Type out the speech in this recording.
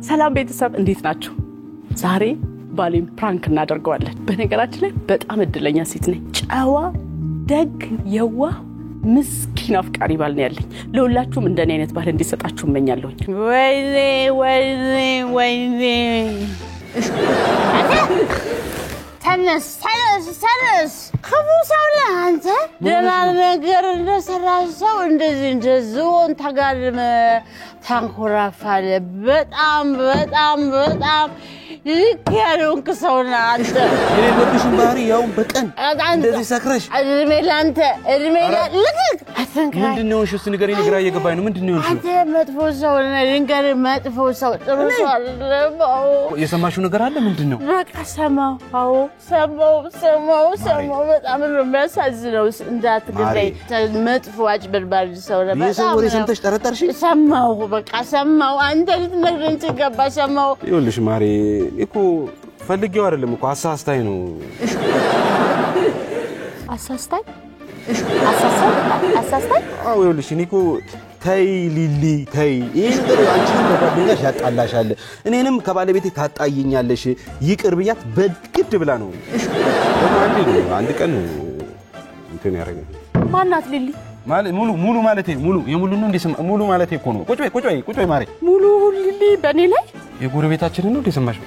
ሰላም ቤተሰብ እንዴት ናችሁ? ዛሬ ባሌን ፕራንክ እናደርገዋለን። በነገራችን ላይ በጣም እድለኛ ሴት ነኝ። ጨዋ፣ ደግ፣ የዋ፣ ምስኪን አፍቃሪ ባል ነው ያለኝ። ለሁላችሁም እንደኔ አይነት ባል እንዲሰጣችሁ እመኛለሁ። ወይኔ ተነስ ከቡሳው ለአንተ ደህና ነገር እንደሰራሽ ሰው እንደዚህ ተጋድመ ታንኮራፋለ በጣም ልክ ያለውን ከሰውና አንተ እኔ ወድሽን ባህሪ ያው በቀን እንደዚህ ሰክረሽ እድሜ ላንተ ልክ ምንድነው እሺ ንገሪኝ ግራ እየገባኝ ነው ምንድነው እሺ አንተ መጥፎ ሰው ነህ ልንገር መጥፎ ሰው ጥሩ ሰው አይደለም የሰማሽው ነገር አለ ምንድነው በቃ ሰማው በጣም ነው የሚያሳዝነው እንዳትገለይ መጥፎ አጭበርባሪ ሰው ነህ በጣም ወሬ ሰምተሽ ጠረጠርሽ ሰማው በቃ ሰማው አንተ ልትነግረኝ ትገባ ሰማው ይኸውልሽ ማሪ እኮ ፈልጌው አይደለም እኮ አሳስታይ ነው አሳስታይ አዎ ይኸውልሽ እኔ እኮ ታይ ሊሊ ታይ ይሄ ነገር አንቺን በጓደኛሽ ያጣላሻል እኔንም ከባለቤቴ ታጣይኛለሽ ይቅር ብያት በግድ ብላ ነው አንድ ቀን እንትን ያረጋል ማናት ሊሊ ማለት ሙሉ ማለቴ ሙሉ የሙሉ ነው እንደሰማ ሙሉ ማለቴ እኮ ነው ቁጭ በይ ማሪ ሙሉ ሊሊ በኔ ላይ የጎረቤታችንን ነው እንደሰማሽው